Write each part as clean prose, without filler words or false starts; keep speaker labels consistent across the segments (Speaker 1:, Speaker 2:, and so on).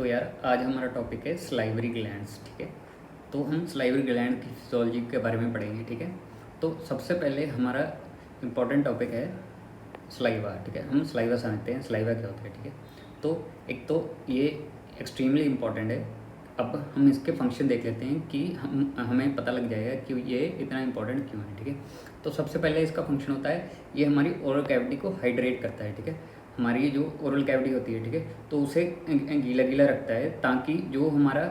Speaker 1: तो यार आज हमारा टॉपिक है स्लाइवरी ग्लैंड्स। ठीक है, तो हम स्लाइवरी ग्लैंड की फिजियोलॉजी के बारे में पढ़ेंगे। ठीक है, तो सबसे पहले हमारा इम्पोर्टेंट टॉपिक है स्लाइवा। ठीक है, हम स्लाइवा समझते हैं स्लाइवा क्या होता है। ठीक है, तो एक तो ये एक्सट्रीमली इम्पॉर्टेंट है। अब हम इसके फंक्शन देख लेते हैं कि हमें पता लग जाएगा कि ये इतना इम्पोर्टेंट क्यों है। ठीक है, तो सबसे पहले इसका फंक्शन होता है, ये हमारी ओरल कैविटी को हाइड्रेट करता है। ठीक है, हमारी जो ओरल कैविटी होती है, ठीक है, तो उसे गीला गीला रखता है ताकि जो हमारा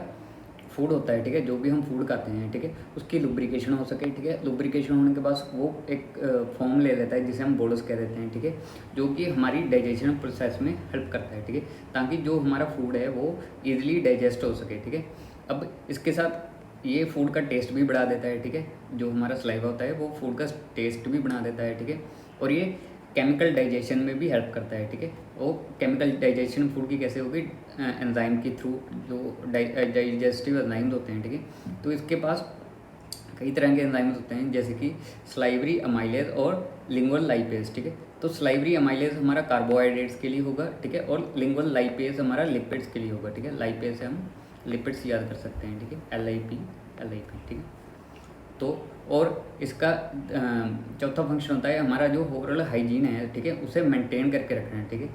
Speaker 1: फूड होता है, ठीक है, जो भी हम फूड खाते हैं, ठीक है, उसकी लुब्रिकेशन हो सके। ठीक है, लुब्रिकेशन होने के बाद वो एक फॉर्म ले लेता है जिसे हम बोलस कह देते हैं। ठीक है, जो कि हमारी डाइजेशन प्रोसेस में हेल्प करता है। ठीक है, ताकि जो हमारा फूड है वो ईजिली डाइजेस्ट हो सके। ठीक है, अब इसके साथ ये फूड का टेस्ट भी बढ़ा देता है। ठीक है, जो हमारा सलाइवा होता है वो फूड का टेस्ट भी बना देता है। ठीक है, और ये केमिकल डाइजेशन में भी हेल्प करता है। ठीक है, वो केमिकल डाइजेशन फूड की कैसे होगी, एंजाइम के थ्रू, जो डाइजेस्टिव एंजाइम्स होते हैं। ठीक है, तो इसके पास कई तरह के एंजाइम्स होते हैं जैसे कि स्लाइवरी अमाइलेज और लिंगुअल लाइपेज। ठीक है, तो स्लाइवरी अमाइलेज हमारा कार्बोहाइड्रेट्स के लिए होगा। ठीक है, और लिंगुअल लाइपेज हमारा लिपिड्स के लिए होगा। ठीक है, लाइपेज से हम लिपिड्स याद कर सकते हैं। ठीक है, LIP। ठीक है, तो और इसका चौथा फंक्शन होता है हमारा जो ओरल हाइजीन है, ठीक है, उसे मेंटेन करके रखना है। ठीक है,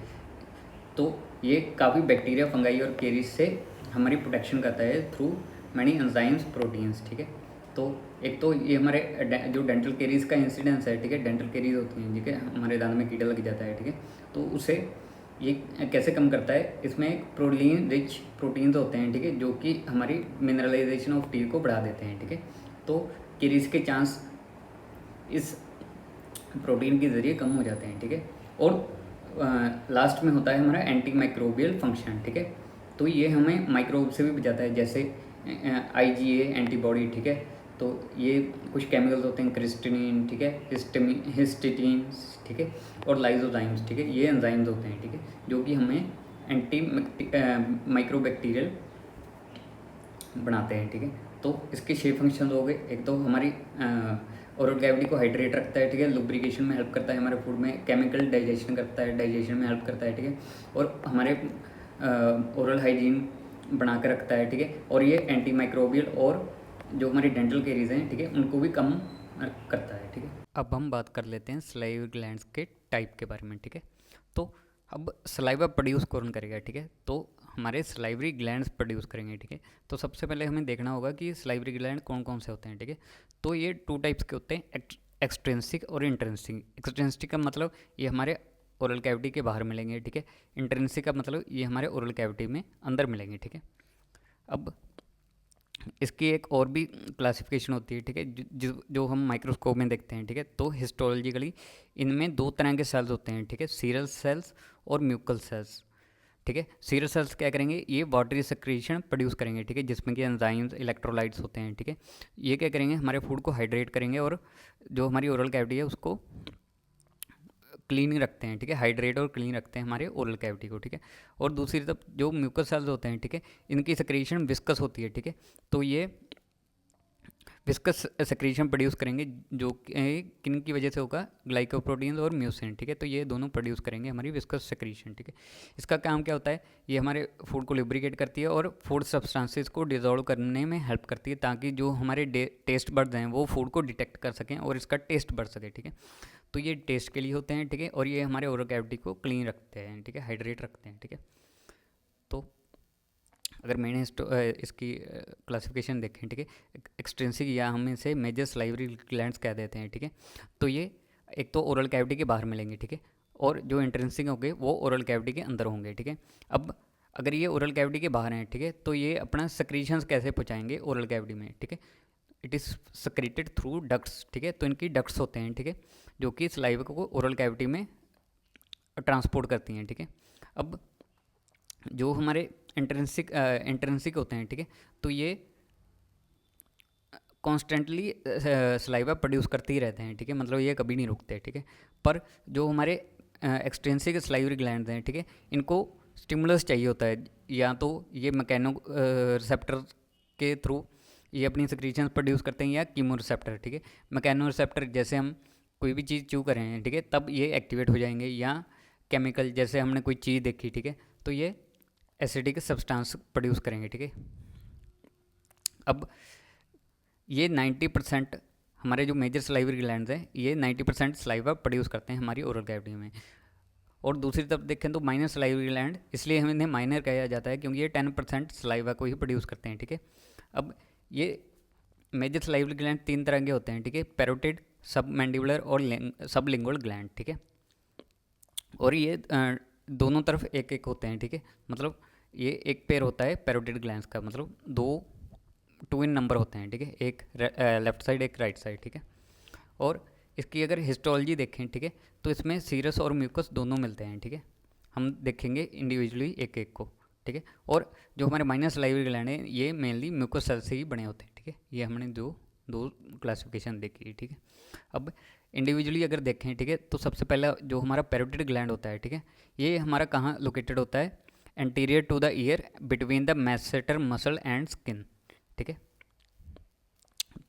Speaker 1: तो ये काफ़ी बैक्टीरिया, फंगाई और केरीज से हमारी प्रोटेक्शन करता है थ्रू मैनी एंजाइम्स, प्रोटीन्स। ठीक है, तो एक तो ये हमारे जो डेंटल केरीज का इंसिडेंस है, ठीक है, डेंटल केरीज होती हैं, ठीक है, हमारे दांत में कीड़ा लग जाता है। ठीक है, तो उसे ये कैसे कम करता है, इसमें एक प्रोटीन रिच प्रोटीन्स होते हैं। ठीक है, जो कि हमारी मिनरलाइजेशन ऑफ टीथ को बढ़ा देते हैं। ठीक है, तो केरीज के चांस इस प्रोटीन के ज़रिए कम हो जाते हैं। ठीक है, और लास्ट में होता है हमारा एंटी माइक्रोबियल फंक्शन। ठीक है, तो ये हमें माइक्रोब से भी बचाता है, जैसे IgA एंटीबॉडी। ठीक है, तो ये कुछ केमिकल्स होते हैं, क्रिस्टिनिन, ठीक है, हिस्टिटीन, ठीक है, और लाइजोजाइम्स। ठीक है, ये एंजाइम्स होते हैं। ठीक है, जो कि हमें एंटी माइक्रोबैक्टीरियल बनाते हैं। ठीक है, तो इसके 6 फंक्शन हो गए। एक तो हमारी ओरल कैविटी को हाइड्रेट रखता है। ठीक है, लुब्रिकेशन में हेल्प करता है, हमारे फूड में केमिकल डाइजेशन करता है, डाइजेशन में हेल्प करता है। ठीक है, और हमारे ओरल हाइजीन बना कर रखता है। ठीक है, और ये एंटी माइक्रोबियल और जो हमारी डेंटल केरीज हैं, ठीक है, उनको भी कम करता है। ठीक है, अब हम बात कर लेते हैं सलाइवा ग्लैंड्स के टाइप के बारे में। ठीक है, तो अब सलाइवा प्रोड्यूस कौन करेगा। ठीक है, तो हमारे सलाइवरी ग्लैंड्स प्रोड्यूस करेंगे। ठीक है, तो सबसे पहले हमें देखना होगा कि सलाइवरी ग्लैंड कौन कौन से होते हैं। ठीक है, तो ये 2 टाइप्स के होते हैं, एक्सट्रिंसिक और इंट्रिंसिक। एक्सट्रिंसिक का मतलब ये हमारे ओरल कैविटी के बाहर मिलेंगे। ठीक है, इंट्रिंसिक का मतलब ये हमारे ओरल कैविटी में अंदर मिलेंगे। ठीक है, अब इसकी एक और भी क्लासिफिकेशन होती है। ठीक है, जो हम माइक्रोस्कोप में देखते हैं। ठीक है, तो हिस्टोलॉजिकली इनमें 2 तरह के सेल्स होते हैं। ठीक है, सीरल सेल्स और म्यूकल सेल्स। ठीक है, सीरल सेल्स क्या करेंगे, ये वाटरी सेक्रेशन प्रोड्यूस करेंगे। ठीक है, जिसमें कि एंजाइम्स, इलेक्ट्रोलाइट्स होते हैं। ठीक है, ये क्या करेंगे, हमारे फूड को हाइड्रेट करेंगे और जो हमारी ओरल कैविटी है उसको क्लीन रखते हैं। ठीक है, हाइड्रेट और क्लीन रखते हैं हमारे ओरल कैविटी को। ठीक है, और दूसरी तरफ जो म्यूकस सेल्स होते हैं, ठीक है, इनकी सेक्रेशन विस्कस होती है। ठीक है, तो ये विस्कस सेक्रेशन प्रोड्यूस करेंगे, जो किन की वजह से होगा, ग्लाइकोप्रोटीन्स और म्यूसिन। ठीक है, तो ये दोनों प्रोड्यूस करेंगे हमारी विस्कस सेक्रेशन। ठीक है, इसका काम क्या होता है, ये हमारे फूड को लुब्रिकेट करती है और फूड सब्सटेंसेस को डिजोल्व करने में हेल्प करती है, ताकि जो हमारे टेस्ट बड्स हैं वो फूड को डिटेक्ट कर सकें और इसका टेस्ट बढ़ सके। ठीक है, तो ये टेस्ट के लिए होते हैं। ठीक है, और ये हमारे ओरल कैविटी को क्लीन रखते हैं। ठीक है, हाइड्रेट रखते हैं। ठीक है, तो अगर मैंने इसकी क्लासिफिकेशन देखें, ठीक है, एक्सट्रिंसिक या हम इसे मेजर सलाइवरी ग्लैंड्स कह देते हैं। ठीक है, तो ये एक तो ओरल कैविटी के बाहर मिलेंगे। ठीक है, और जो इंट्रिंसिक होंगे वो ओरल कैविटी के अंदर होंगे। ठीक है, अब अगर ये ओरल कैविटी के बाहर हैं, ठीक है, तो ये अपना सक्रीशंस कैसे पहुँचाएंगे ओरल कैविटी में। ठीक है, इट इज़ सक्रेटेड थ्रू डक्ट्स। ठीक है, तो इनकी डक्ट्स होते हैं। ठीक है, जो कि सलाइवा को ओरल कैविटी में ट्रांसपोर्ट करती हैं। ठीक है, अब जो हमारे इंट्रिंसिक होते हैं, ठीक है, तो ये कॉन्स्टेंटली सलाइवा प्रोड्यूस करते ही रहते हैं। ठीक है, मतलब ये कभी नहीं रुकते। ठीक है, पर जो हमारे एक्सट्रिंसिक सलाइवरी ग्लैंड्स हैं, ठीक है, इनको स्टिमुलस चाहिए होता है, या तो ये मैकेनो रिसेप्टर के थ्रू ये अपनी सिक्रीशंस प्रोड्यूस करते हैं, या कीमो रिसेप्टर। ठीक है, मैकेनो रिसेप्टर जैसे हम कोई भी चीज़ च्यू करें, ठीक है, तब ये एक्टिवेट हो जाएंगे, या केमिकल जैसे हमने कोई चीज़ देखी, ठीक है, तो ये एसिडिक सब्सटेंस प्रोड्यूस करेंगे, ठीक है। अब ये 90% हमारे जो मेजर सलाइवरी ग्लैंड्स हैं ये 90% सलाइवा प्रोड्यूस करते हैं हमारी ओरल कैविटी में। और दूसरी तरफ देखें तो माइनर सलाइवरी ग्लैंड, इसलिए हम इन्हें माइनर कहा जाता है क्योंकि ये 10% सलाइवा को ही प्रोड्यूस करते हैं, ठीक है। अब ये मेजर सलाइवरी ग्लैंड 3 तरह के होते हैं, ठीक है, पैरोटिड, सब मैंडिबुलर और सबलिंगुअल ग्लैंड, ठीक है। और ये दोनों तरफ एक एक होते हैं, ठीक है। मतलब ये एक पेयर होता है पैरोटिड ग्लैंड्स का, मतलब 2 इन नंबर होते हैं, ठीक है, एक लेफ्ट साइड एक राइट साइड, ठीक है। और इसकी अगर हिस्टोलॉजी देखें, ठीक है, तो इसमें सीरस और म्यूकस दोनों मिलते हैं, ठीक है। हम देखेंगे इंडिविजुअली एक एक को, ठीक है। और जो हमारे माइनर सलाइवरी ग्लैंड हैं ये मेनली म्यूकस सेल से ही बने होते हैं, ठीक है। ये हमने दो क्लासिफिकेशन देखी है, ठीक है। अब इंडिविजुअली अगर देखें, ठीक है, तो सबसे पहला जो हमारा पैरोटिड ग्लैंड होता है, ठीक है, ये हमारा कहाँ लोकेटेड होता है, anterior to the ear between the masseter muscle and skin, ठीक है।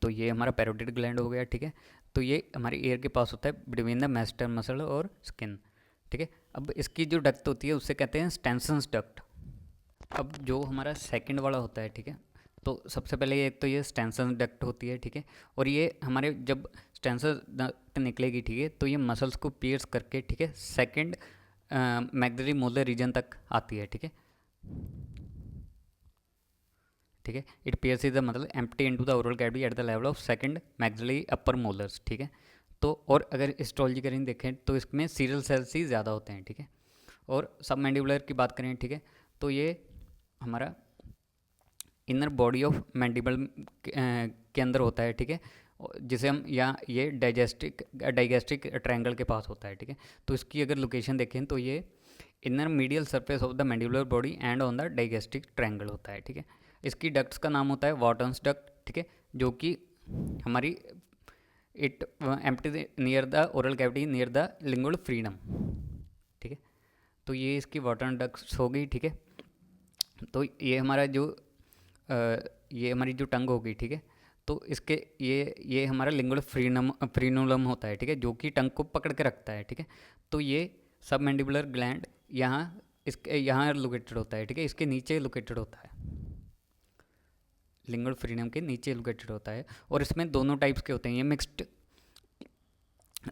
Speaker 1: तो ये हमारा पैरोटिड ग्लैंड हो गया, ठीक है। तो ये हमारे ईयर के पास होता है बिटवीन द मैसेटर मसल और स्किन, ठीक है। अब इसकी जो डक्ट होती है उससे कहते हैं स्टेंसन्स डक्ट। अब जो हमारा सेकंड वाला होता है, ठीक है, तो सबसे पहले एक तो ये स्टेंसन्स डक्ट होती है, ठीक है। और ये हमारे जब स्टेंसन्स डक्ट निकलेगी, ठीक है, तो ये मसल्स को पियर्स करके, ठीक है, सेकंड मैग्नरी मोलर रीजन तक आती है, ठीक है, ठीक है। इट पियर्स द मतलब empty into the oral cavity at the level of second maxillary upper molars, ठीक है। तो और अगर हिस्टोलॉजी करें देखें तो इसमें सीरियल सेल्स ही ज़्यादा होते हैं, ठीक है। और सब मैंडिबुलर की बात करें, ठीक है, तो ये हमारा इनर बॉडी ऑफ मैंडिबल के अंदर होता है, ठीक है, जिसे हम यहाँ ये डाइजेस्टिक ट्रायंगल के पास होता है, ठीक है। तो इसकी अगर लोकेशन देखें तो ये inner medial surface of the mandibular body and on the डाइजेस्टिक triangle होता है, ठीक है। इसकी डक्ट्स का नाम होता है वाटन्स डक्ट, ठीक है, जो कि हमारी it empty near the oral cavity near the lingual freedom, ठीक है। तो ये इसकी वाटन डक्ट्स हो गई, ठीक है। तो ये हमारा जो ये हमारी जो टंग होगी, ठीक है, तो इसके ये हमारा लिंगुअल फ्रीनुलम होता है, ठीक है, जो कि टंग को पकड़ के रखता है, ठीक है। तो ये सब मैंडिबुलर ग्लैंड यहाँ इसके यहाँ लोकेटेड होता है, ठीक है, इसके नीचे लोकेटेड होता है, लिंगुअल फ्रीनम के नीचे लोकेटेड होता है। और इसमें दोनों टाइप्स के होते हैं, ये मिक्स्ड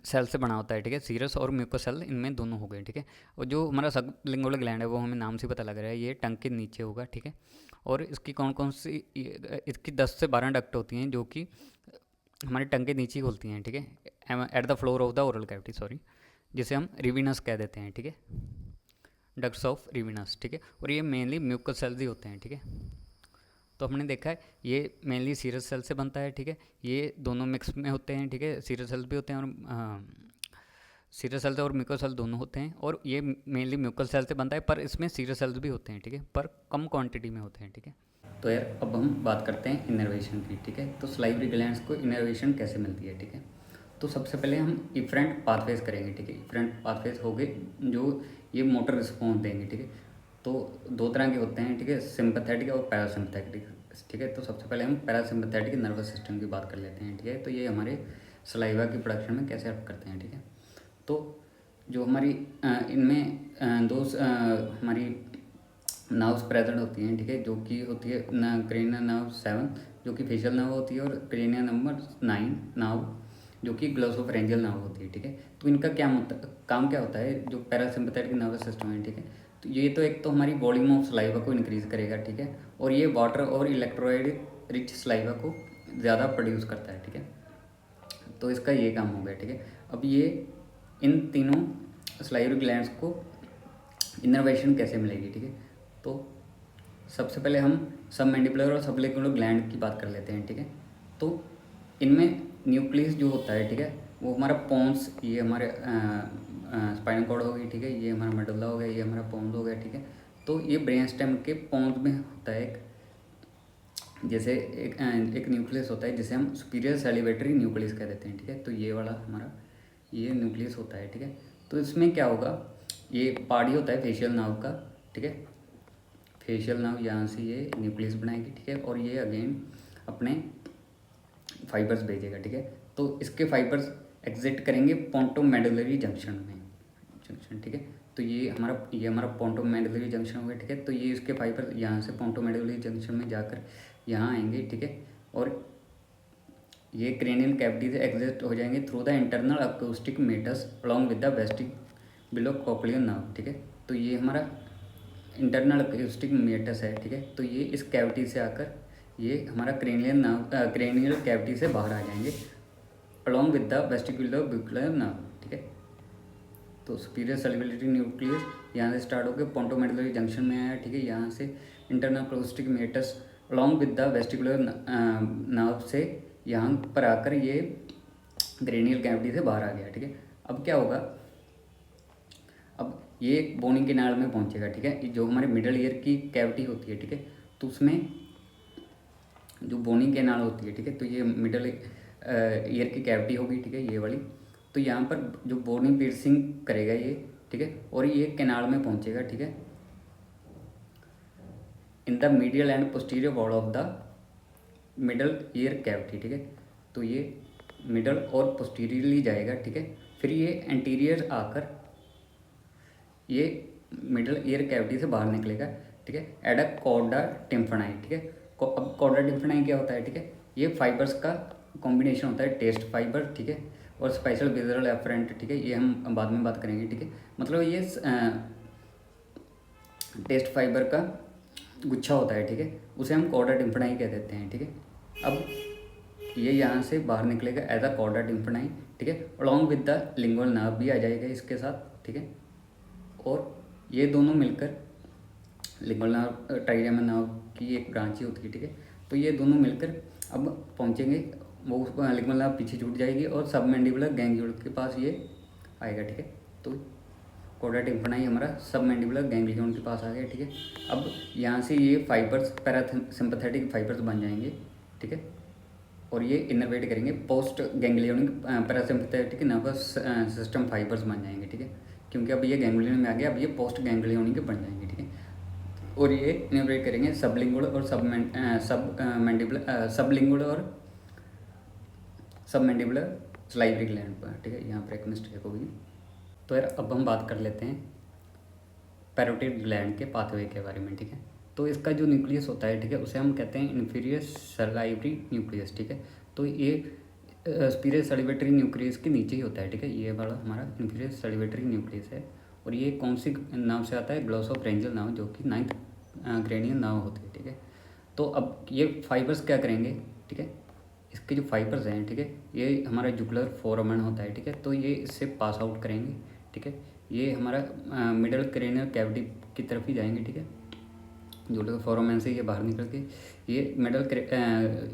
Speaker 1: सेल से बना होता है, ठीक है, सीरस और म्यूकस सेल इनमें दोनों हो गए, ठीक है। और जो हमारा सब लिंगुअल ग्लैंड है वो हमें नाम से पता लग रहा है, ये टंग के नीचे होगा, ठीक है। और इसकी कौन कौन सी इसकी 10 से 12 डक्ट होती हैं जो कि हमारे टंग के नीचे ही खुलती हैं, ठीक है, at the floor of the oral cavity, sorry, जिसे हम रिविनस कह देते हैं, ठीक है, डक्ट्स ऑफ रिविनस, ठीक है। और ये मेनली म्यूकस सेल्स ही होते हैं, ठीक है। तो हमने देखा है ये मेनली सीरस सेल से बनता है, ठीक है, ये दोनों मिक्स में होते हैं, ठीक है, सीरस सेल्स भी होते हैं और सीरस सेल्स और म्यूकस सेल दोनों होते हैं। और ये मेनली म्यूकस सेल से बनता है, पर इसमें सीरस सेल्स भी होते हैं, ठीक है, पर कम क्वांटिटी में होते हैं, ठीक है। तो यार अब हम बात करते हैं इनर्वेशन की, ठीक है। तो सलाइवरी ग्लैंड्स को इनर्वेशन कैसे मिलती है, ठीक है। तो सबसे पहले हम इफरेंट पाथवेज करेंगे, ठीक है। इफरेंट पाथवेज हो गए जो ये मोटर रिस्पॉन्स देंगे, ठीक है। तो 2 तरह के होते हैं, ठीक है, सिंपैथेटिक और पैरासिम्पैथेटिक, ठीक है। तो सबसे पहले हम पैरासिम्पैथेटिक नर्वस सिस्टम की बात कर लेते हैं, ठीक है। तो ये हमारे सलाइवा की प्रोडक्शन में कैसे हेल्प करते हैं, ठीक है। तो जो हमारी इनमें हमारी नर्व्स प्रेजेंट होती हैं, ठीक है, जो कि होती है क्रेनियल नर्व 7 जो कि फेशियल नर्व होती है, और क्रेनियल नंबर 9 नर्व जो कि ग्लोसोफेरेंजियल नर्व होती है, ठीक है। तो इनका काम क्या होता है, जो पैरासिम्पैथेटिक नर्वस सिस्टम है, ठीक है। तो ये तो एक तो हमारी वॉल्यूम ऑफ सलाइवा को इंक्रीज़ करेगा, ठीक है, और ये वाटर और इलेक्ट्रोलाइट रिच सलाइवा को ज़्यादा प्रोड्यूस करता है, ठीक है। तो इसका ये काम हो गया, ठीक है। अब ये इन तीनों सलाइवरी ग्लैंड्स को इनर्वेशन कैसे मिलेगी, ठीक है। तो सबसे पहले हम सब मैंडिबुलर और सबलिंगुअल ग्लैंड की बात कर लेते हैं, ठीक है। तो इनमें न्यूक्लियस जो होता है, ठीक है, वो हमारा पोन्स, ये हमारे स्पाइनल कॉर्ड हो गई, ठीक है, ये हमारा मेडुला हो गया, ये हमारा पोन्स हो गया, ठीक है। तो ये ब्रेन स्टेम के पोन्स में होता है एक, जैसे एक न्यूक्लियस होता है जिसे हम सुपीरियर सैलिवेटरी न्यूक्लियस कह देते हैं, ठीक है। तो ये वाला हमारा ये न्यूक्लियस होता है, ठीक है। तो इसमें क्या होगा, ये पार्ट होता है फेशियल नर्व का, ठीक है, फेशियल नर्व यहाँ से ये न्यूक्लियस बनाएगी, ठीक है, और ये अगेन अपने फाइबर्स भेजेगा, ठीक है। तो इसके फाइबर्स एग्जिट करेंगे पोंटोमेडुलरी जंक्शन में, ठीक है। तो ये हमारा पोंटोमेडुलरी जंक्शन हो गया, ठीक है। तो ये इसके फाइबर यहाँ से पोंटोमेडुलरी जंक्शन में जाकर यहाँ आएंगे, ठीक है। और ये क्रेनियल कैविटी से एग्जिट हो जाएंगे through the internal acoustic meatus along with the vestibulocochlear nerve, ठीक है। तो ये हमारा इंटरनल अकॉस्टिक मेटस है, ठीक है। तो ये इस कैविटी से आकर ये हमारा क्रेनियल कैविटी से बाहर आ जाएंगे अलॉन्ग विद द वेस्टिबुलो नर्व, ठीक है। तो सुपीरियर सल्युबिलिटी न्यूक्लियस यहाँ से स्टार्ट होकर पोंटोमेडुलरी जंक्शन में आया, ठीक है। यहाँ से internal acoustic meatus along with the vestibular nerve से यहाँ पर आकर ये क्रेनियल कैविटी से बाहर आ गया, ठीक है। अब क्या होगा, अब ये बोनी के नाल में पहुँचेगा, ठीक है। जो हमारे मिडल ईयर की कैविटी होती है, ठीक है, तो उसमें जो बोनी के नाल होती है, ठीक है, तो ये मिडल ईयर की कैविटी होगी, ठीक है, ये वाली। तो यहाँ पर जो बोनी पियर्सिंग करेगा ये, ठीक है, और ये कैनाल में पहुँचेगा, ठीक है, in the medial and posterior wall of the middle ear cavity, ठीक है। तो ये मिडल और पोस्टीरियरली जाएगा, ठीक है। फिर ये एंटीरियर आकर ये मिडल ईयर कैविटी से बाहर निकलेगा, ठीक है, एट अ कॉर्डा टिम्फनाई, ठीक है। अब कॉर्डा टिम्फनाई क्या होता है, ठीक है, ये फाइबर्स का कॉम्बिनेशन होता है, टेस्ट फाइबर, ठीक है, और स्पेशल विजुअल एफरेंट, ठीक है, ये हम बाद में बात करेंगे, ठीक है। मतलब ये टेस्ट फाइबर का गुच्छा होता है, ठीक है, उसे हम कॉर्डा टिम्फनाई कह देते हैं, ठीक है। अब ये यहाँ से बाहर निकलेगा एज अ कॉर्डा टिम्फनाई, ठीक है, along with the lingual nerve भी आ जाएगा इसके साथ, ठीक है। और ये दोनों मिलकर लिंगुअल नर्व ट्राइजेमिनल नर्व की एक ब्रांच ही होती है, ठीक है। तो ये दोनों मिलकर अब पहुँचेंगे, वो लिंगुअल नर्व पीछे छूट जाएगी और सबमैंडिबुलर गैंग्लियोन के पास ये आएगा, ठीक है। तो कॉर्डा टिम्फनाई हमारा सबमैंडिबुलर गैंग्लियोन के पास आ गया, ठीक है। अब यहाँ से ये फाइबर्स पैरासिम्पैथेटिक फाइबर्स बन जाएंगे, ठीक है, और ये इनर्वेट करेंगे post ganglionic parasympathetic nervous system fibres बन जाएंगे, ठीक है, क्योंकि अब ये गैंग्लियन में आ गया, अब ये पोस्ट गैंग्लियोनिक बन जाएंगे, ठीक है। और ये इनर्वेट करेंगे सबलिंगुअल और सबलिंगुअल और सबमैंडिबुलर सलाइवरी ग्लैंड पर, ठीक है। यहाँ पर एक मिस्टेक होगी। तो यार अब हम बात कर लेते हैं पैरोटिड ग्लैंड के पाथवे के बारे में, ठीक है। तो इसका जो न्यूक्लियस होता है, ठीक है, उसे हम कहते हैं इन्फीरियर सलाइवरी न्यूक्लियस, ठीक है। तो ये सुपीरियर सलिवेटरी न्यूक्लियस के नीचे ही होता है, ठीक है, ये वाला हमारा इन्फीरियर सलिवेटरी न्यूक्लियस है। और ये कौन सी नाम से आता है, ग्लोसोफरेंजियल नाम, जो कि 9th क्रेनियल नाम होती है, ठीक है। तो अब ये फाइबर्स क्या करेंगे, ठीक है, इसके जो फाइबर्स हैं, ठीक है, ये हमारा जुगुलर फोरामेन होता है, ठीक है। तो ये इससे पास आउट करेंगे, ठीक है, ये हमारा मिडल क्रेनियल कैविटी की तरफ ही जाएंगे, ठीक है। जुगुलर फोरामेन से ये बाहर निकल के ये मिडल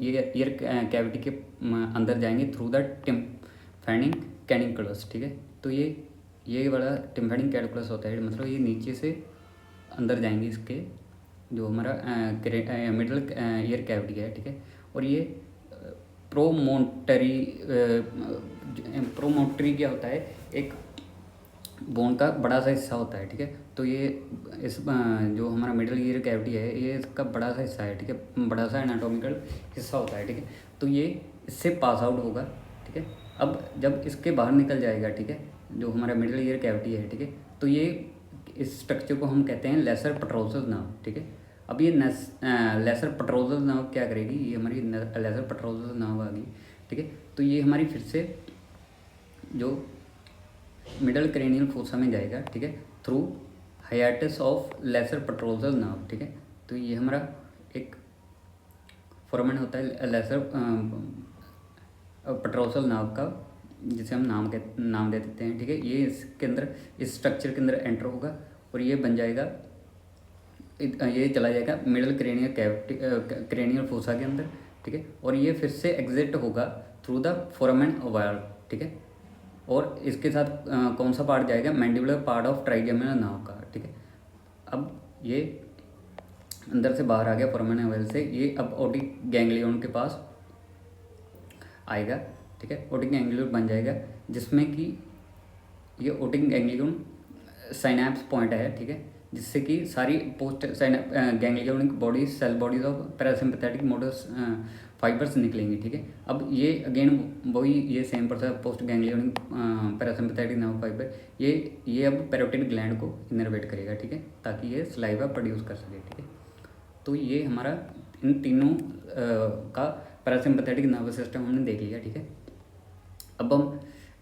Speaker 1: ये ईयर कैविटी के अंदर जाएंगे थ्रू द टिम्फैनिक कैनिकुलस, ठीक है। तो ये वाला टिम्फैनिक कैनिकुलस होता है, मतलब ये नीचे से अंदर जाएंगे इसके जो हमारा मिडल ईयर कैविटी है, ठीक है। और ये प्रोमोटरी क्या होता है, एक बोन का बड़ा सा हिस्सा होता है, ठीक है। तो ये इस जो हमारा मिडल ईयर कैविटी है, ये इसका बड़ा सा हिस्सा है, ठीक है, बड़ा सा एनाटॉमिकल हिस्सा होता है, ठीक है। तो ये इससे पास आउट होगा, ठीक है। अब जब इसके बाहर निकल जाएगा, ठीक है, जो हमारा मिडल ईयर कैविटी है, ठीक है, तो ये इस स्ट्रक्चर को हम कहते हैं लेसर पेट्रोसल नर्व, ठीक है। अब ये लेसर पेट्रोसल नर्व क्या करेगी, ये हमारी लेसर पेट्रोसल नर्व आ गई, ठीक है। तो ये हमारी फिर से जो मिडल क्रेनियल फोसा में जाएगा, ठीक है, through hiatus of lesser petrosal nerve, ठीक है। तो ये हमारा एक फोरामेन होता है लेसर पेट्रोसल नर्व का, जिसे हम नाम दे देते हैं, ठीक है। ये इसके अंदर इस स्ट्रक्चर के अंदर एंटर होगा और ये बन जाएगा, ये चला जाएगा middle cranial cavity cranial fossa के अंदर, ठीक है। और ये फिर से एग्जिट होगा थ्रू द फोरामेन ओवल, ठीक है। और इसके साथ कौन सा पार्ट जाएगा, mandibular part of trigeminal nerve का, ठीक है। अब ये अंदर से बाहर आ गया फोरामेन ओवल से, ये अब ओटिक गैंग्लियन के पास आएगा, ठीक है। ओटिक गैंग्लियन बन जाएगा, जिसमें कि ये ओटिक गैंग्लियन साइनैप्स पॉइंट है, ठीक है। जिससे कि सारी post ganglionic bodies cell bodies of parasympathetic motor fibres निकलेंगी, ठीक है। अब ये अगेन वही ये same process post ganglionic parasympathetic nerve fibre ये अब पैरोटिड ग्लैंड को इनर्वेट करेगा, ठीक है, ताकि ये सलाइवा प्रोड्यूस कर सके, ठीक है। तो ये हमारा इन तीनों का पैरासिम्पथेटिक नर्वस सिस्टम हमने देख लिया, ठीक है।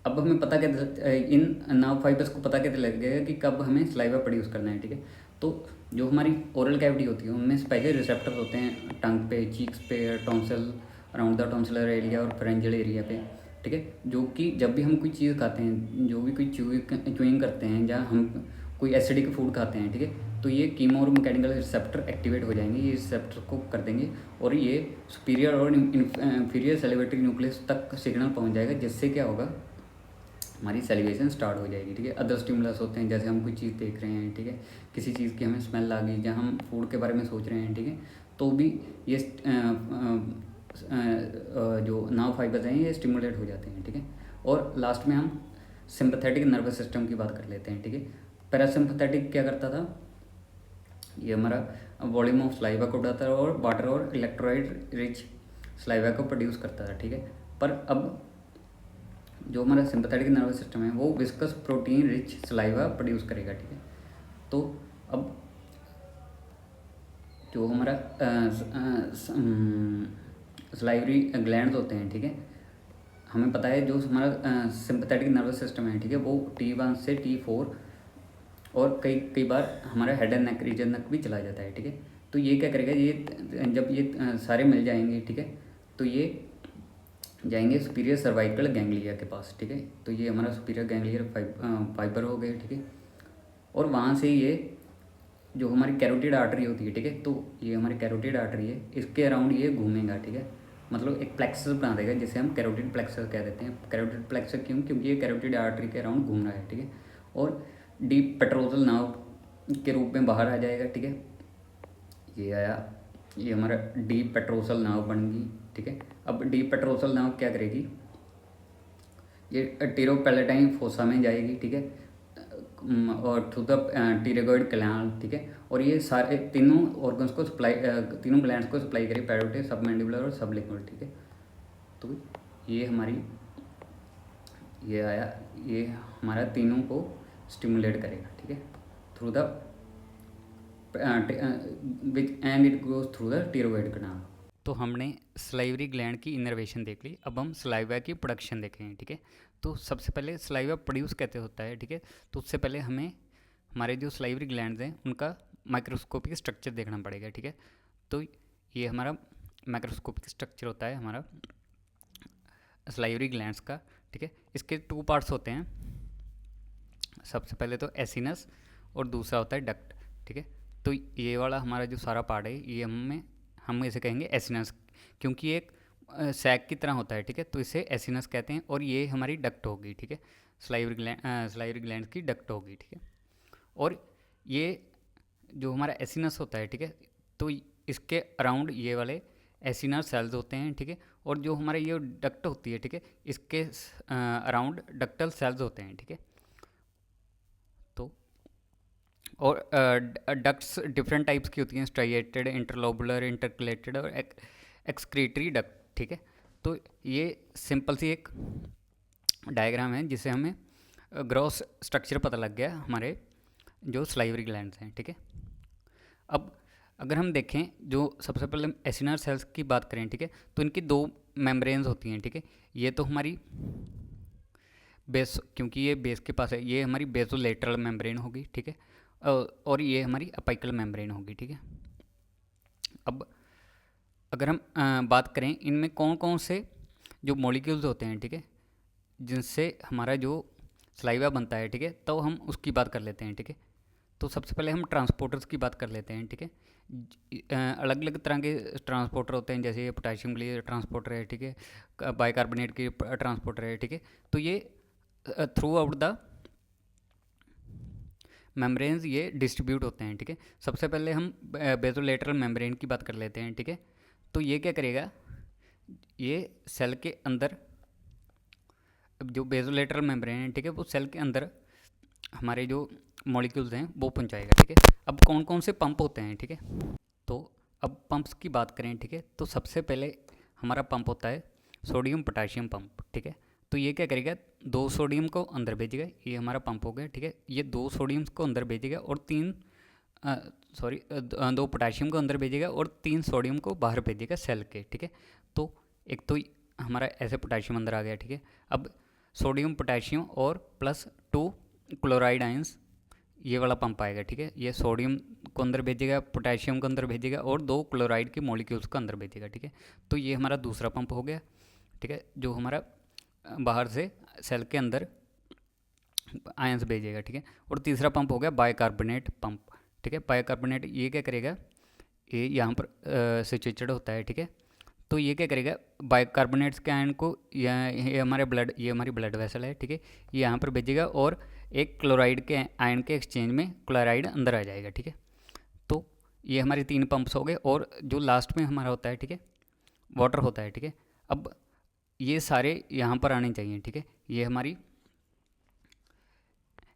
Speaker 1: अब हमें पता कैसे इन नर्व फाइबर्स को पता कैसे लगेगा कि कब हमें सलाइवा प्रोड्यूस करना है, ठीक है। तो जो हमारी ओरल कैविटी होती है उनमें स्पेशल रिसेप्टर्स होते हैं टंग पे, चीक्स पे, tonsil, around the tonsillar area और फेरेंजियल एरिया पे, ठीक है। जो कि जब भी हम कोई चीज़ खाते हैं, जो भी कोई च्यूइंग करते हैं या हम कोई एसिडिक फूड खाते हैं, ठीक है, तो ये कीमो और मैकेनिकल रिसेप्टर एक्टिवेट हो जाएंगे, ये रिसेप्टर को कर देंगे और ये सुपीरियर और इंफीरियर सेलिवेटरी न्यूक्लियस तक सिग्नल पहुंच जाएगा, जिससे क्या होगा, हमारी सेलिब्रेशन स्टार्ट हो जाएगी, ठीक है। अदर स्टिमुलस होते हैं, जैसे हम कोई चीज़ देख रहे हैं, ठीक है, किसी चीज़ की हमें स्मेल आ गई या हम फूड के बारे में सोच रहे हैं, ठीक है, तो भी ये जो नर्व फाइबर्स हैं ये स्टिमुलेट हो जाते हैं, ठीक है। और लास्ट में हम सिंपैथेटिक नर्वस सिस्टम की बात कर लेते हैं, ठीक है। पैरासिम्पैथेटिक क्या करता था, ये हमारा वॉल्यूम ऑफ सलाइवा को बढ़ाता है और वाटर और इलेक्ट्रोलाइट रिच सलाइवा को प्रोड्यूस करता था, ठीक है। पर अब जो हमारा सिंपैथेटिक नर्वस सिस्टम है वो viscous protein rich saliva produce करेगा, ठीक है। तो अब जो हमारा सलाइवरी ग्लैंड्स होते हैं, ठीक है, हमें पता है जो हमारा सिंपैथेटिक नर्वस सिस्टम है, ठीक है, वो T1 से T4 और कई बार हमारा हेड एंड नेक रीजन तक भी चला जाता है, ठीक है। तो ये क्या करेगा, ये जब ये सारे मिल जाएंगे, ठीक है, तो ये जाएंगे सुपीरियर सर्वाइकल गैंग्लिया के पास, ठीक है। तो ये हमारा सुपीरियर गैंग्लियर फाइबर हो गए, ठीक है। और वहाँ से ये जो हमारी कैरोटिड आर्टरी होती है, ठीक है, तो ये हमारी कैरोटिड आर्टरी है, इसके अराउंड ये घूमेगा, ठीक है, मतलब एक प्लेक्सस बना देगा जिसे हम कैरोटिड प्लेक्सस कह देते हैं। कैरोटिड प्लेक्सस क्यों, क्योंकि ये कैरोटिड आर्टरी के अराउंड घूम रहा है, ठीक है। और डीप पेट्रोजल नाव के रूप में बाहर आ जाएगा, ठीक है। ये आया, ये हमारा डीप पेट्रोसल नाव बन गई, ठीक है। अब डीप पेट्रोसल नाव क्या करेगी, ये टीरोपैलेटाइन फोसा में जाएगी, ठीक है, और थ्रू द टीरेगोइड कैनाल, ठीक है। और ये सारे तीनों ऑर्गन्स को सप्लाई, तीनों ग्लैंड्स को सप्लाई करेगी, पैरोटिड, सबमैंडिबुलर और सबलिंगुअल, ठीक है। तो ये हमारी ये आया, ये हमारा तीनों को स्टिमुलेट करेगा, ठीक है, through the which and it goes through the pterygoid canal. तो हमने सलाइवरी ग्लैंड की इनर्वेशन देख ली, अब हम सलाइवा की प्रोडक्शन देखेंगे, ठीक है। तो सबसे पहले सलाइवा प्रोड्यूस कैसे होता है, ठीक है। तो उससे पहले हमें हमारे जो सलाइवरी ग्लैंड्स हैं उनका माइक्रोस्कोपिक स्ट्रक्चर देखना पड़ेगा, ठीक है। तो ये हमारा माइक्रोस्कोपिक स्ट्रक्चर होता है हमारा सलाइवरी ग्लैंड्स का, ठीक है। इसके 2 पार्ट्स होते हैं, सबसे पहले तो एसिनस और दूसरा होता है डक्ट, ठीक है। तो ये वाला हमारा जो सारा पार्ट है ये हम इसे कहेंगे एसिनस, क्योंकि एक सैक की तरह होता है, ठीक है, तो इसे एसिनस कहते हैं। और ये हमारी डक्ट होगी, ठीक है, सलाइवरी ग्लैंड की डक्ट होगी, ठीक है। और ये जो हमारा एसिनस होता है, ठीक है, तो इसके अराउंड ये वाले एसिनर सेल्स होते हैं, ठीक है। और जो हमारे ये डक्ट होती है, ठीक है, इसके अराउंड डक्टल सेल्स होते हैं, ठीक है। तो और डक्ट्स डिफरेंट टाइप्स की होती हैं, स्ट्राइएटेड, इंटरलोबुलर, इंटरकलेटेड और एक्सक्रीटरी डक्ट, ठीक है। तो ये सिंपल सी एक डायग्राम है जिससे हमें ग्रॉस स्ट्रक्चर पता लग गया हमारे जो सलाइवरी ग्लैंड्स हैं, ठीक है। अब अगर हम देखें, जो सबसे पहले एसिनर सेल्स की बात करें, ठीक है, तो इनकी 2 मेम्ब्रेन्स होती हैं, ठीक है। ये तो हमारी बेस, क्योंकि ये बेस के पास है, ये हमारी बेसोलेटरल मेम्ब्रेन होगी, ठीक है, और ये हमारी अपाइकल मेम्ब्रेन होगी, ठीक है। अब अगर हम बात करें इनमें कौन कौन से जो मॉलिक्यूल्स होते हैं, ठीक है, जिनसे हमारा जो सलाइवा बनता है, ठीक है, तो हम उसकी बात कर लेते हैं, ठीक है। तो सबसे पहले हम ट्रांसपोर्टर्स की बात कर लेते हैं, ठीक है। अलग अलग तरह के ट्रांसपोर्टर होते हैं, जैसे पोटेशियम के लिए ट्रांसपोर्टर है, ठीक है, बाइकार्बोनेट की ट्रांसपोर्टर है, ठीक है। तो ये थ्रू आउट द मेम्ब्रेन्स ये डिस्ट्रीब्यूट होते हैं, ठीक है। सबसे पहले हम बेसोलेटरल मेम्ब्रेन की बात कर लेते हैं, ठीक है। तो ये क्या करेगा, ये सेल के अंदर जो बेसोलेटरल मेम्ब्रेन है, ठीक है, वो सेल के अंदर हमारे जो मॉलिक्यूल्स हैं वो पहुंचाएगा, ठीक है। अब कौन कौन से पंप होते हैं, ठीक है। तो अब पंप्स की बात करें, ठीक है, तो सबसे पहले हमारा पंप होता है सोडियम पोटाशियम पंप, ठीक है। तो ये क्या करेगा, 2 सोडियम को अंदर भेजेगा, ये हमारा पंप हो गया, ठीक है। ये 2 सोडियम को अंदर भेजेगा और 2 पोटाशियम को अंदर भेजेगा और 3 सोडियम को बाहर भेजेगा सेल के, ठीक है। तो एक तो हमारा ऐसे पोटाशियम अंदर आ गया, ठीक है। अब सोडियम पोटाशियम और प्लस 2 क्लोराइड आयंस, ये वाला पंप आएगा, ठीक है। ये सोडियम को अंदर भेजेगा, पोटाशियम को अंदर भेजेगा और 2 क्लोराइड के मॉलिक्यूल्स को अंदर भेजेगा, ठीक है। तो ये हमारा दूसरा पंप हो गया, ठीक है, जो हमारा बाहर से सेल के अंदर आयंस भेजेगा, ठीक है। और तीसरा पंप हो गया बाइकार्बोनेट पंप, ठीक है। बाइकार्बोनेट ये क्या करेगा, ये यहाँ पर सिचुएटेड होता है, ठीक है। तो ये क्या करेगा, बाइकार्बोनेट्स के आयन को ये हमारी ब्लड वेसल है, ठीक है, ये यहाँ पर भेजेगा और एक क्लोराइड के आयन के एक्सचेंज में क्लोराइड अंदर आ जाएगा, ठीक है। तो ये हमारे 3 पंप्स हो गए और जो लास्ट में हमारा होता है, ठीक है, वाटर होता है, ठीक है। अब ये सारे यहाँ पर आने चाहिए, ठीक है। ये हमारी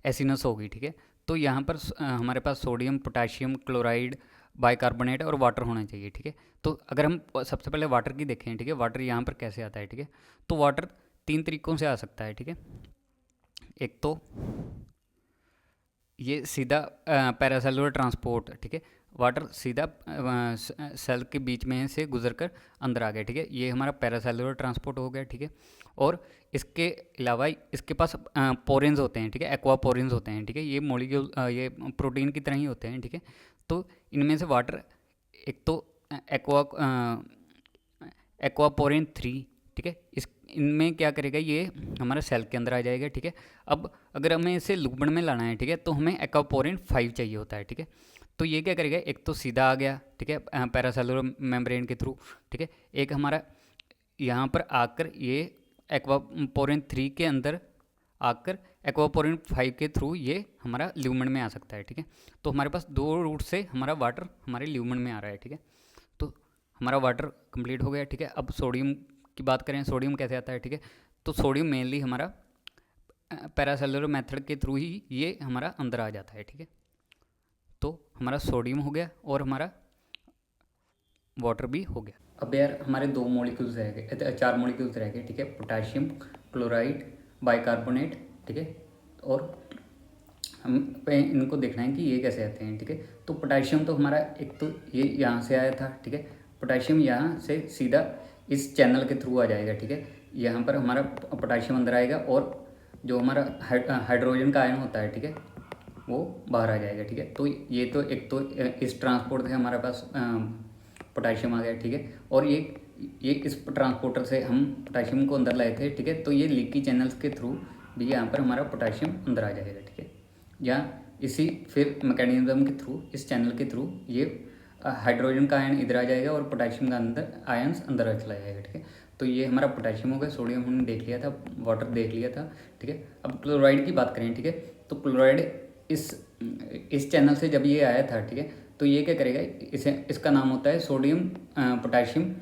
Speaker 1: एसिनस होगी, ठीक है। तो यहाँ पर हमारे पास सोडियम पोटाशियम क्लोराइड बाइकार्बोनेट और वाटर होना चाहिए, ठीक है। तो अगर हम सबसे पहले वाटर की देखें, ठीक है, वाटर यहाँ पर कैसे आता है, ठीक है। तो वाटर 3 तरीक़ों से आ सकता है, ठीक है। एक तो ये सीधा पैरासेलुलर ट्रांसपोर्ट, ठीक है, वाटर सीधा सेल के बीच में से गुजरकर अंदर आ गया, ठीक है, ये हमारा पैरासेलुलर ट्रांसपोर्ट हो गया, ठीक है। और इसके अलावा इसके पास पोरेंस होते हैं, ठीक है, एक्वा पोरेंस होते हैं, ठीक है, ये मॉलिक्यूल ये प्रोटीन की तरह ही होते हैं, ठीक है। तो इनमें से वाटर एक तो एक्वापोरिन 3, ठीक है, इस इनमें क्या करेगा, ये हमारा सेल के अंदर आ जाएगा, ठीक है। अब अगर हमें इसे लुब्बन में लाना है, ठीक है, तो हमें एक्वापोरिन 5 चाहिए होता है, ठीक है। तो ये क्या करेगा, एक तो सीधा आ गया, ठीक है, पैरासेलुलर मेम्ब्रेन के थ्रू, ठीक है। एक हमारा यहाँ पर आकर ये एक्वापोरिन 3 के अंदर आकर एक्वापोरिन 5 के थ्रू ये हमारा ल्यूमेन में आ सकता है, ठीक है। तो हमारे पास 2 रूट से हमारा वाटर हमारे ल्यूमेन में आ रहा है, ठीक है। तो हमारा वाटर कंप्लीट हो गया, ठीक है। अब सोडियम की बात करें, सोडियम कैसे आता है, ठीक है। तो सोडियम मेनली हमारा पैरासेलुलर मेथड के थ्रू ही ये हमारा अंदर आ जाता है, ठीक है। तो हमारा सोडियम हो गया और हमारा वाटर भी हो गया। अब यार हमारे 2 मॉलिक्यूल्स रह गए, 4 मॉलिक्यूल्स रह गए, ठीक है, पोटाशियम क्लोराइड बाइकार्बोनेट, ठीक है। और हम पे इनको देखना है कि ये कैसे आते हैं, ठीक है। तो पोटाशियम तो हमारा एक तो ये यहाँ से आया था, ठीक है, पोटाशियम यहाँ से सीधा इस चैनल के थ्रू आ जाएगा, ठीक है। यहाँ पर हमारा पोटाशियम अंदर आएगा और जो हमारा हाइड्रोजन का आयन होता है, ठीक है, वो बाहर आ जाएगा, ठीक है। तो ये तो एक तो इस ट्रांसपोर्ट से हमारे पास पोटाशियम आ गया, ठीक है। और ये इस ट्रांसपोर्टर से हम पोटाशियम को अंदर लाए थे, ठीक है। तो ये लीकी चैनल्स के थ्रू भी यहाँ पर हमारा पोटाशियम अंदर आ जाएगा, ठीक है। या इसी फिर मैकेनिज्म के थ्रू, इस चैनल के थ्रू ये हाइड्रोजन का आयन इधर आ जाएगा और पोटाशियम का अंदर आयन्स अंदर चला जाएगा, ठीक है। तो ये हमारा पोटाशियम हो गया, सोडियम हमने देख लिया था, वाटर देख लिया था, ठीक है। अब क्लोराइड की बात करें, ठीक है, तो क्लोराइड इस चैनल से जब ये आया था, ठीक है, तो ये क्या करेगा, इसका नाम होता है सोडियम पोटाशियम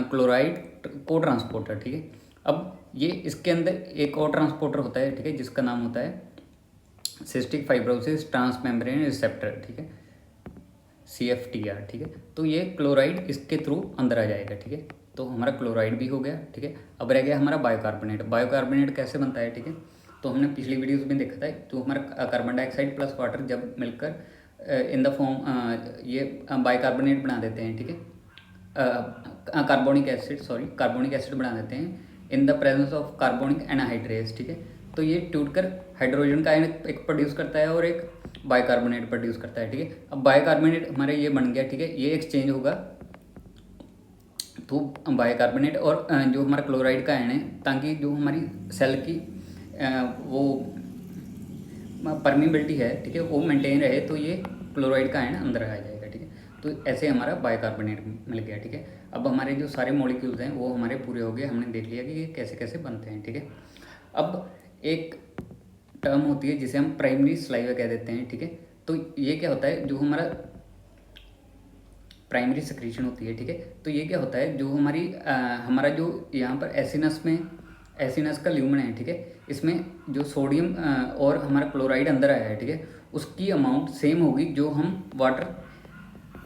Speaker 1: क्लोराइड को ट्रांसपोर्टर, ठीक है। अब ये इसके अंदर एक और ट्रांसपोर्टर होता है, ठीक है, जिसका नाम होता है सिस्टिक फाइब्रोसिस ट्रांसमेम्ब्रेन रिसेप्टर, ठीक है, CFTR, ठीक है। तो ये क्लोराइड इसके थ्रू अंदर आ जाएगा, ठीक है। तो हमारा क्लोराइड भी हो गया, ठीक है। अब रह गया हमारा बायोकार्बोनेट। बायोकार्बोनेट कैसे बनता है, ठीक है, तो हमने पिछली वीडियोस में देखा था। तो हमारा कार्बन डाइऑक्साइड प्लस वाटर जब मिलकर इन द फॉर्म ये बाइकार्बोनेट बना देते हैं, ठीक है, कार्बोनिक एसिड बना देते हैं in the presence of carbonic anhydrase, ठीक है। तो ये टूटकर हाइड्रोजन का आयन एक प्रोड्यूस करता है और एक बाइकार्बोनेट प्रोड्यूस करता है, ठीक है। अब बाइकार्बोनेट हमारे ये बन गया, ठीक है, ये एक्सचेंज होगा तो बाइकार्बोनेट और जो हमारा क्लोराइड का आयन है, ताकि जो हमारी सेल की वो परमिबिलिटी है, ठीक है, वो मेंटेन रहे, तो ये क्लोराइड का आयन अंदर आ जाएगा, ठीक है। तो ऐसे हमारा बाइकार्बोनेट मिल गया, ठीक है। अब हमारे जो सारे मॉलिक्यूल्स हैं वो हमारे पूरे हो गए, हमने देख लिया कि ये कैसे कैसे बनते हैं, ठीक है। अब एक टर्म होती है जिसे हम प्राइमरी सलाइवा कह देते हैं, ठीक है। तो ये क्या होता है, जो हमारा प्राइमरी सेक्रीशन होती है, ठीक है। तो ये क्या होता है, जो हमारा जो यहाँ पर एसिनस का ल्यूमेन है, ठीक है, इसमें जो सोडियम और हमारा क्लोराइड अंदर आया है, ठीक है, उसकी अमाउंट सेम होगी जो हम वाटर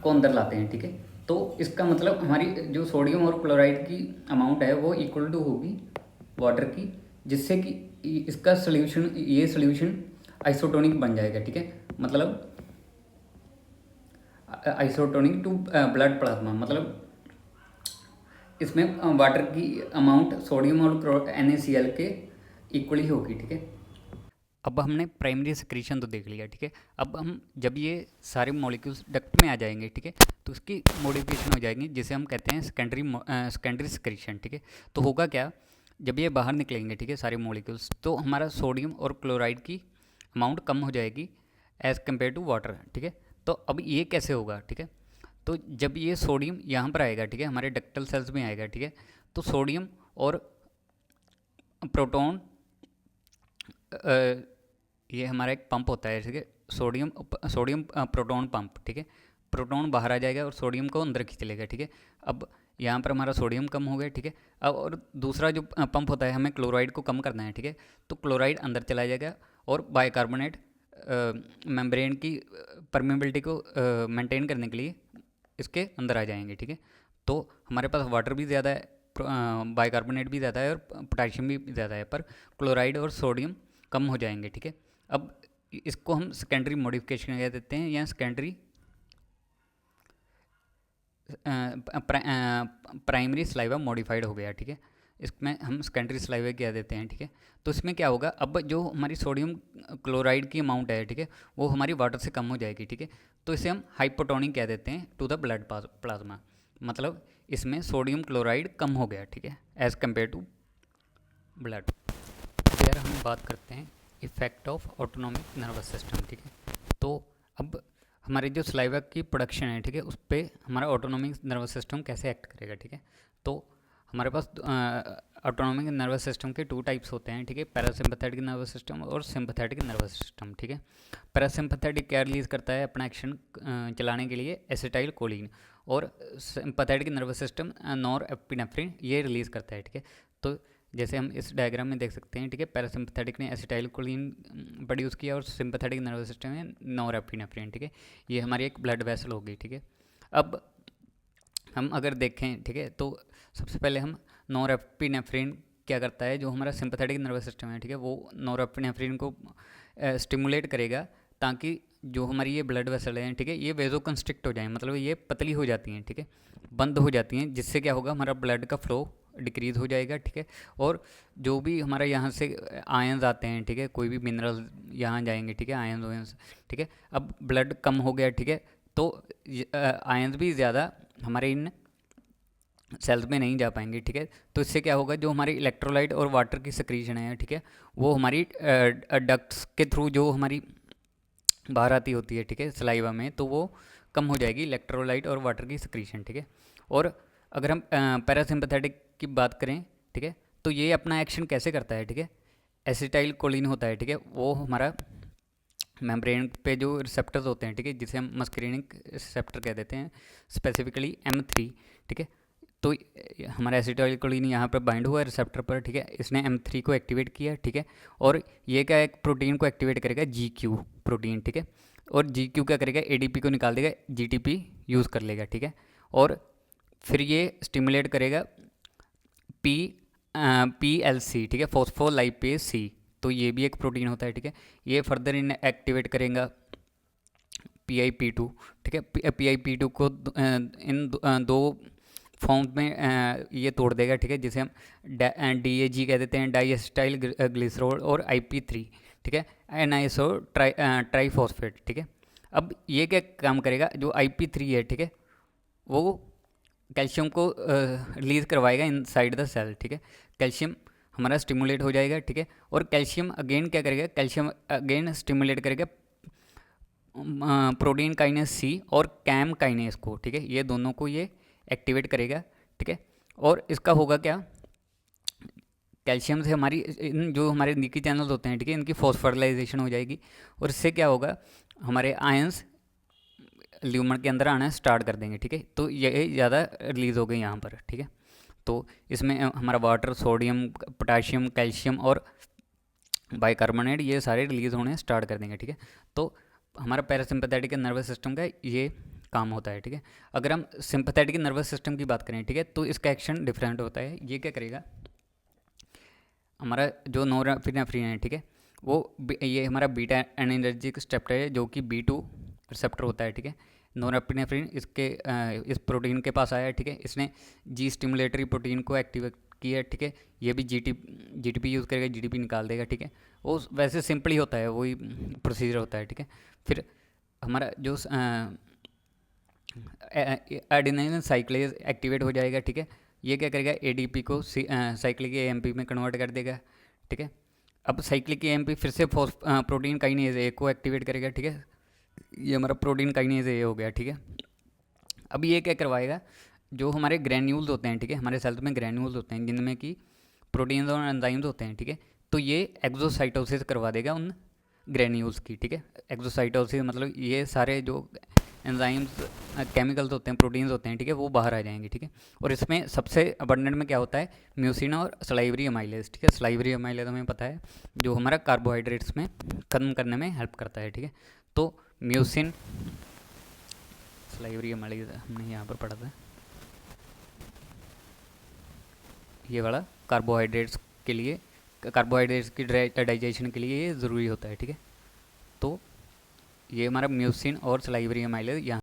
Speaker 1: को अंदर लाते हैं, ठीक है। तो इसका मतलब हमारी जो सोडियम और क्लोराइड की अमाउंट है वो इक्वल टू होगी वाटर की, जिससे कि इसका सोल्यूशन, ये सोल्यूशन आइसोटोनिक बन जाएगा, ठीक है। मतलब आइसोटोनिक टू ब्लड प्लाज्मा, मतलब इसमें वाटर की अमाउंट सोडियम और NaCl के इक्वली होगी, ठीक है। अब हमने प्राइमरी सिक्रीशन तो देख लिया, ठीक है। अब हम जब ये सारे मॉलिक्यूल्स डक्ट में आ जाएंगे, ठीक है, तो उसकी मॉडिफिकेशन हो जाएगी जिसे हम कहते हैं सेकेंडरी सिक्रीशन, ठीक है। तो होगा क्या, जब ये बाहर निकलेंगे, ठीक है, सारे मॉलिक्यूल्स, तो हमारा सोडियम और क्लोराइड की अमाउंट कम हो जाएगी एज़ कम्पेयर टू वाटर, ठीक है। तो अब ये कैसे होगा, ठीक है। तो जब ये सोडियम यहाँ पर आएगा, ठीक है, हमारे डक्टल सेल्स में आएगा, ठीक है, तो सोडियम और प्रोटॉन, ये हमारा एक पंप होता है, ठीक है, सोडियम प्रोटॉन पंप, ठीक है। प्रोटॉन बाहर आ जाएगा और सोडियम को अंदर खींच लेगा, ठीक है। अब यहाँ पर हमारा सोडियम कम हो गया, ठीक है। अब और दूसरा जो पंप होता है, हमें क्लोराइड को कम करना है, ठीक है, तो क्लोराइड अंदर चला जाएगा और बाइकार्बोनेट मेम्ब्रेन की परमेबिलिटी को मेंटेन करने के लिए इसके अंदर आ जाएंगे, ठीक है। तो हमारे पास वाटर भी ज़्यादा है, बाइकार्बोनेट भी ज़्यादा है और पोटेशियम भी ज़्यादा है, पर क्लोराइड और सोडियम कम हो जाएंगे, ठीक है। अब इसको हम सेकेंडरी मॉडिफिकेशन कह देते हैं, या सेकेंडरी प्राइमरी स्लाइवा मॉडिफाइड हो गया, ठीक है। इसमें हम सेकेंडरी स्लाइवा कह देते हैं, ठीक है। तो इसमें क्या होगा, अब जो हमारी सोडियम क्लोराइड की अमाउंट है, ठीक है, वो हमारी वाटर से कम हो जाएगी, ठीक है। तो इसे हम हाइपोटोनिक कह देते हैं टू द ब्लड प्लाज्मा, मतलब इसमें सोडियम क्लोराइड कम हो गया, ठीक है, एज़ कम्पेयर टू ब्लड। यार हम बात करते हैं effect of autonomic nervous system, ठीक है। तो अब हमारे जो सलाइवा की प्रोडक्शन है, ठीक है, उस पर हमारा ऑटोनॉमिक नर्वस सिस्टम कैसे एक्ट करेगा, ठीक है। तो हमारे पास ऑटोनॉमिक नर्वस सिस्टम के 2 टाइप्स होते हैं, ठीक है, पैरासिम्पैथेटिक नर्वस सिस्टम और सिंपैथेटिक नर्वस सिस्टम, ठीक है। पैरासिम्पैथेटिक क्या रिलीज़ करता है अपना एक्शन चलाने के लिए, एसिटाइल कोलिन, और सिंपैथेटिक नर्वस सिस्टम नॉरएपिनेफ्रिन ये रिलीज़ करता है, ठीक है। तो जैसे हम इस डायग्राम में देख सकते हैं, ठीक है, पैरासिम्पैथेटिक ने एसिटाइल कोलिन प्रोड्यूस किया और सिंपैथेटिक नर्वस सिस्टम में नॉरएपिनेफ्रिन, ठीक है। ये हमारी एक ब्लड वेसल होगी, ठीक है। अब हम अगर देखें, ठीक है, तो सबसे पहले हम नॉरएपिनेफ्रिन क्या करता है, जो हमारा सिंपैथेटिक नर्वस सिस्टम है, ठीक है, वो नॉरएपिनेफ्रिन को स्टिमुलेट करेगा ताकि जो हमारी ये ब्लड वेसल हैं, ठीक है, ये वेजो कंस्ट्रिक्ट हो जाएं, मतलब ये पतली हो जाती हैं, ठीक है, बंद हो जाती हैं, जिससे क्या होगा, हमारा ब्लड का फ्लो डिक्रीज़ हो जाएगा, ठीक है। और जो भी हमारा यहाँ से आयंस आते हैं, ठीक है, कोई भी मिनरल यहाँ जाएंगे, ठीक है, आयंस वायंस, ठीक है। अब ब्लड कम हो गया, ठीक है, तो आयंस भी ज़्यादा हमारे इन सेल्स में नहीं जा पाएंगे, ठीक है। तो इससे क्या होगा, जो हमारी इलेक्ट्रोलाइट और वाटर की सिक्रीशन है, ठीक है, वो हमारी डक्ट्स के थ्रू जो हमारी बाहर आती होती है, ठीक है, सलाइवा में, तो वो कम हो जाएगी इलेक्ट्रोलाइट और वाटर की सिक्रीशन, ठीक है। और अगर हम पैरासिम्पैथेटिक की बात करें, ठीक है, तो ये अपना एक्शन कैसे करता है, ठीक है, एसिटाइल कोलिन होता है, ठीक है, वो हमारा मेम्ब्रेन पे जो रिसेप्टर्स होते हैं, ठीक है, जिसे हम मस्करीनिक रिसेप्टर कह देते हैं, स्पेसिफिकली M3, ठीक है। तो हमारा एसिटाइल कोलिन यहाँ पर बाइंड हुआ है रिसेप्टर पर, ठीक है, इसने M3 को एक्टिवेट किया, ठीक है। और ये क्या एक प्रोटीन को एक्टिवेट करेगा, GQ प्रोटीन, ठीक है। और GQ क्या करेगा, ADP को निकाल देगा, GTP यूज़ कर लेगा, ठीक है। और फिर ये स्टिमुलेट करेगा PLC, ठीक है, फॉस्फोलाइपेज C, तो ये भी एक प्रोटीन होता है, ठीक है। ये फर्दर इन एक्टिवेट करेगा PIP2, ठीक है। PIP2 को इन दो फॉर्म में ये तोड़ देगा, ठीक है, जिसे हम DAG कह देते हैं, डाइएसिटाइल ग्लिसरॉल, और IP3, ठीक है, NiSO ट्राईफॉस्फेट, ठीक है। अब ये क्या काम करेगा, जो IP3 है, ठीक है, वो कैल्शियम को रिलीज़ करवाएगा इनसाइड द सेल, ठीक है। कैल्शियम हमारा स्टिमुलेट हो जाएगा, ठीक है। और कैल्शियम अगेन क्या करेगा, कैल्शियम अगेन स्टिमुलेट करेगा प्रोटीन काइनेस C और कैम काइनेस को, ठीक है, ये दोनों को ये एक्टिवेट करेगा, ठीक है। और इसका होगा क्या, कैल्शियम से हमारी इन जो हमारे लीकी चैनल्स होते हैं, ठीक है, इनकी फॉस्फोराइलेशन हो जाएगी, और इससे क्या होगा, हमारे आयंस ल्यूमर के अंदर आना स्टार्ट कर देंगे, ठीक है। तो ये ज़्यादा रिलीज़ हो गई यहाँ पर, ठीक है। तो इसमें हमारा वाटर, सोडियम, पोटाशियम, कैल्शियम और बाइकार्बोनेट ये सारे रिलीज़ होने स्टार्ट कर देंगे, ठीक है। तो हमारा पैरासिम्पैथेटिक नर्वस सिस्टम का ये काम होता है, ठीक है। अगर हम सिंपैथेटिक नर्वस सिस्टम की बात करें, ठीक है, तो इसका एक्शन डिफरेंट होता है। ये क्या करेगा, हमारा जो नॉरएपिनेफ्रिन है, ठीक है, वो ये हमारा बीटा एनर्जिक रिसेप्टर है जो कि B2 रिसेप्टर होता है, ठीक है। नॉरएपिनेफ्रिन इसके इस प्रोटीन के पास आया है, ठीक है, इसने जी स्टिमुलेटरी प्रोटीन को एक्टिवेट किया है, ठीक है। ये भी जीटीपी यूज़ करेगा, जीटीपी निकाल देगा, ठीक है। वो वैसे सिंपल ही होता है, वही प्रोसीजर होता है, ठीक है। फिर हमारा जो एडेनिन साइक्लेज एक्टिवेट हो जाएगा, ठीक है। ये क्या करेगा, एडीपी को साइक्लिक एएमपी में कन्वर्ट कर देगा, ठीक है। अब साइक्लिक एएमपी फिर से प्रोटीन काइनेज ए को एक्टिवेट करेगा, ठीक है। ये हमारा प्रोटीन काइनेज ए हो गया, ठीक है। अब ये क्या करवाएगा, जो हमारे ग्रैन्यूल्स होते हैं, ठीक है, हमारे सेल्स में ग्रैन्यूल्स होते हैं जिनमें कि प्रोटीन्स और एंजाइम्स होते हैं, ठीक है। तो ये एक्सोसाइटोसिस करवा देगा उन ग्रैन्यूल्स की, ठीक है। एक्सोसाइटोसिस मतलब ये सारे जो एंजाइम्स केमिकल्स होते हैं, प्रोटीन्स होते हैं, ठीक है, वो बाहर आ जाएंगे, ठीक है। और इसमें सबसे अबंडेंट में क्या होता है, म्यूसिन और सलाइवरी अमाइलेज, ठीक है। सलाइवरी अमाइलेज हमें पता है जो हमारा कार्बोहाइड्रेट्स में खत्म करने में हेल्प करता है, ठीक है। तो म्यूसिन सलाइवरी अमाइलेज हमने यहाँ पर पढ़ा था, ये वाला कार्बोहाइड्रेट्स के लिए, कार्बोहाइड्रेट्स की डाइजेशन के लिए ये ज़रूरी होता है, ठीक है। तो ये हमारा म्यूसिन और सलाइवरी अमाइलेज यहाँ